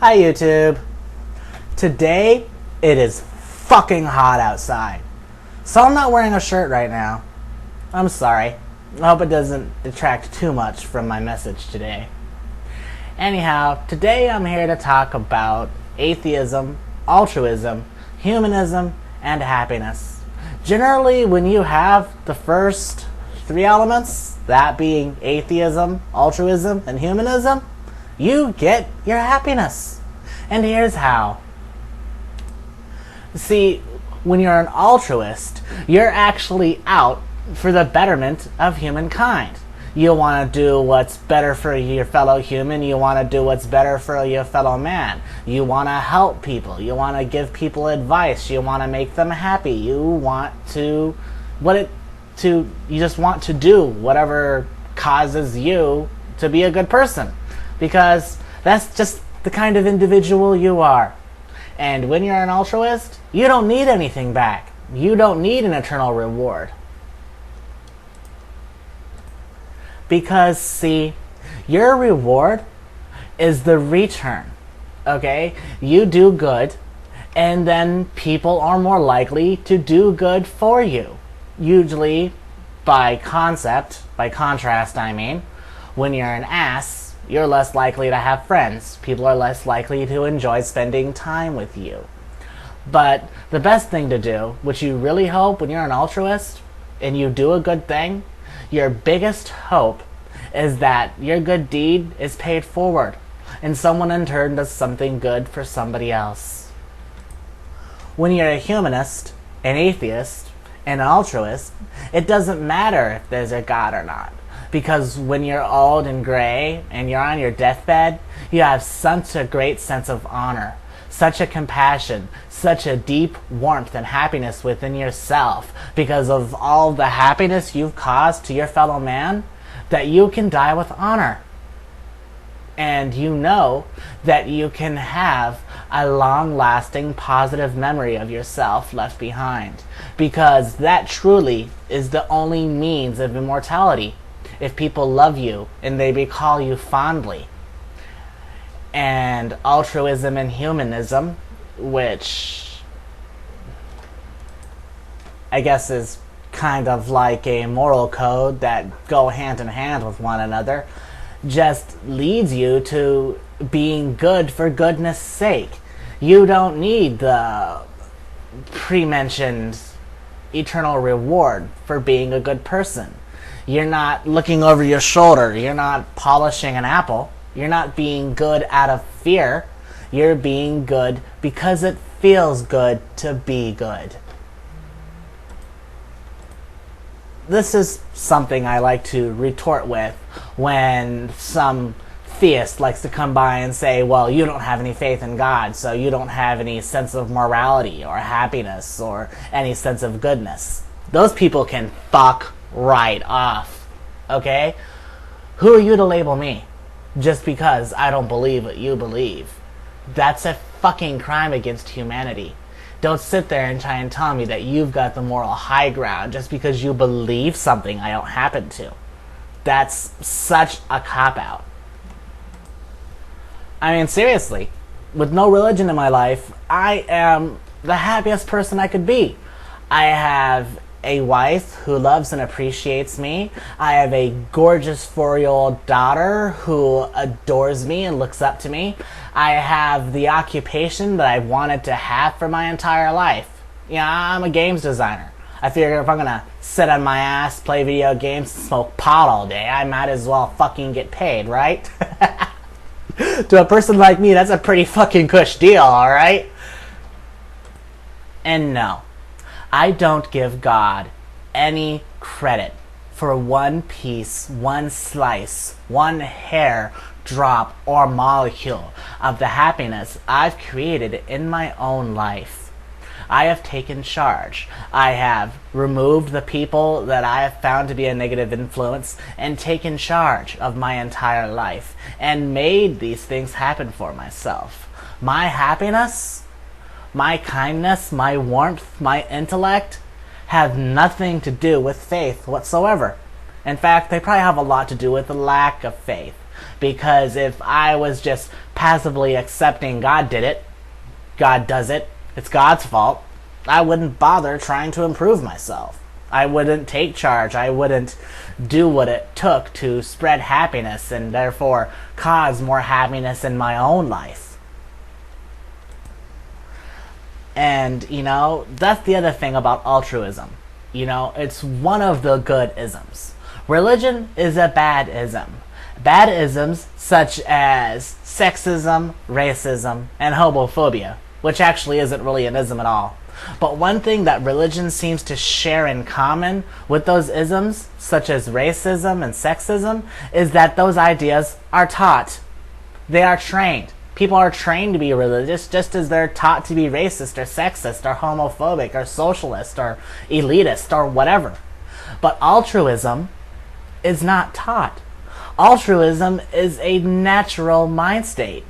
Hi YouTube. Today it is fucking hot outside, so I'm not wearing a shirt right now. I'm sorry. I hope it doesn't detract too much from my message today. Anyhow, today I'm here to talk about atheism, altruism, humanism, and happiness. Generally, when you have the first three elements, that being atheism, altruism, and humanism, you get your happiness. And here's how. See, when you're an altruist, you're actually out for the betterment of humankind. You want to do what's better for your fellow human. You want to do what's better for your fellow man. You want to help people. You want to give people advice. You want to make them happy. You just want to do whatever causes you to be a good person, because that's just the kind of individual you are. And when you're an altruist, you don't need anything back. You don't need an eternal reward. Because, see, your reward is the return, okay? You do good, and then people are more likely to do good for you. Usually, by contrast, I mean, when you're an ass, you're less likely to have friends. People are less likely to enjoy spending time with you. But the best thing to do, which you really hope when you're an altruist and you do a good thing, your biggest hope is that your good deed is paid forward and someone in turn does something good for somebody else. When you're a humanist, an atheist, and an altruist, it doesn't matter if there's a God or not. Because when you're old and gray and you're on your deathbed, you have such a great sense of honor, such a compassion, such a deep warmth and happiness within yourself because of all the happiness you've caused to your fellow man, that you can die with honor. And you know that you can have a long-lasting positive memory of yourself left behind, because that truly is the only means of immortality. If people love you and they recall you fondly. And altruism and humanism, which I guess is kind of like a moral code that go hand in hand with one another, just leads you to being good for goodness sake. You don't need the pre-mentioned eternal reward for being a good person. You're not looking over your shoulder. You're not polishing an apple. You're not being good out of fear. You're being good because it feels good to be good. This is something I like to retort with when some theist likes to come by and say, well, you don't have any faith in God, so you don't have any sense of morality or happiness or any sense of goodness. Those people can fuck right off, okay? Who are you to label me just because I don't believe what you believe? That's a fucking crime against humanity. Don't sit there and try and tell me that you've got the moral high ground just because you believe something I don't happen to. That's such a cop-out. I mean, seriously, with no religion in my life, I am the happiest person I could be. I have a wife who loves and appreciates me. I have a gorgeous 4-year-old daughter who adores me and looks up to me. I have the occupation that I've wanted to have for my entire life. Yeah, I'm a games designer. I figure if I'm gonna sit on my ass, play video games, and smoke pot all day, I might as well fucking get paid, right? To a person like me, that's a pretty fucking cush deal, alright? And no, I don't give God any credit for one piece, one slice, one hair drop or molecule of the happiness I've created in my own life. I have taken charge. I have removed the people that I have found to be a negative influence and taken charge of my entire life and made these things happen for myself. My happiness, my kindness, my warmth, my intellect have nothing to do with faith whatsoever. In fact, they probably have a lot to do with the lack of faith. Because if I was just passively accepting God did it, God does it, it's God's fault, I wouldn't bother trying to improve myself. I wouldn't take charge. I wouldn't do what it took to spread happiness and therefore cause more happiness in my own life. And, that's the other thing about altruism. It's one of the good isms. Religion is a bad ism. Bad isms such as sexism, racism, and homophobia, which actually isn't really an ism at all. But one thing that religion seems to share in common with those isms, such as racism and sexism, is that those ideas are taught. They are trained. People are trained to be religious just as they're taught to be racist or sexist or homophobic or socialist or elitist or whatever. But altruism is not taught. Altruism is a natural mind state.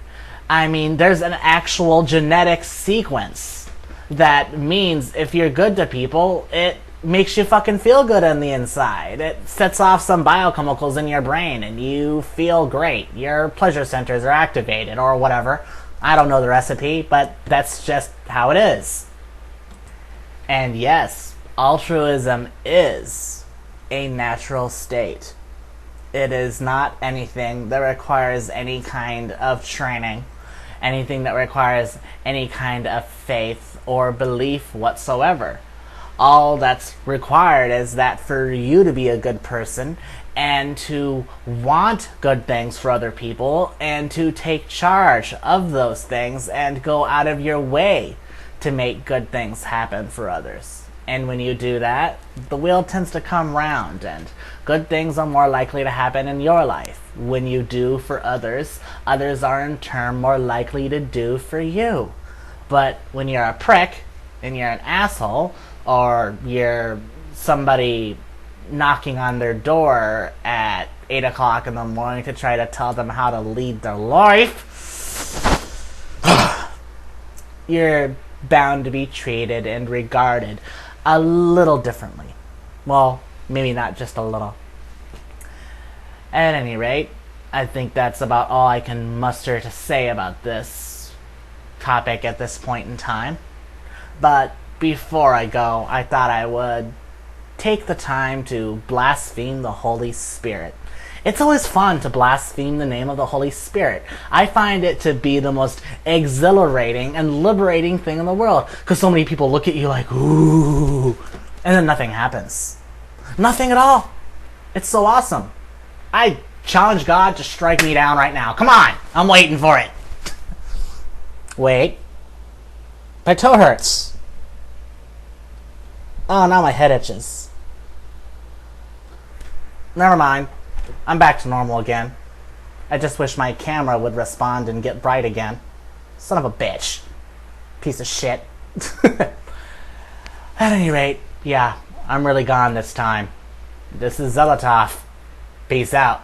There's an actual genetic sequence that means if you're good to people, it makes you fucking feel good on the inside. It sets off some biochemicals in your brain and you feel great. Your pleasure centers are activated or whatever. I don't know the recipe, but that's just how it is. And yes, altruism is a natural state. It is not anything that requires any kind of training, anything that requires any kind of faith or belief whatsoever. All that's required is that for you to be a good person and to want good things for other people and to take charge of those things and go out of your way to make good things happen for others. And when you do that, the wheel tends to come round and good things are more likely to happen in your life. When you do for others, others are in turn more likely to do for you. But when you're a prick and you're an asshole, or you're somebody knocking on their door at 8 o'clock in the morning to try to tell them how to lead their life, you're bound to be treated and regarded a little differently. Well, maybe not just a little. At any rate, I think that's about all I can muster to say about this topic at this point in time. But before I go, I thought I would take the time to blaspheme the Holy Spirit. It's always fun to blaspheme the name of the Holy Spirit. I find it to be the most exhilarating and liberating thing in the world, because so many people look at you like, ooh, and then nothing happens. Nothing at all. It's so awesome. I challenge God to strike me down right now. Come on, I'm waiting for it. Wait. My toe hurts. Oh, now my head itches. Never mind. I'm back to normal again. I just wish my camera would respond and get bright again. Son of a bitch. Piece of shit. At any rate, yeah, I'm really gone this time. This is Zelatov. Peace out.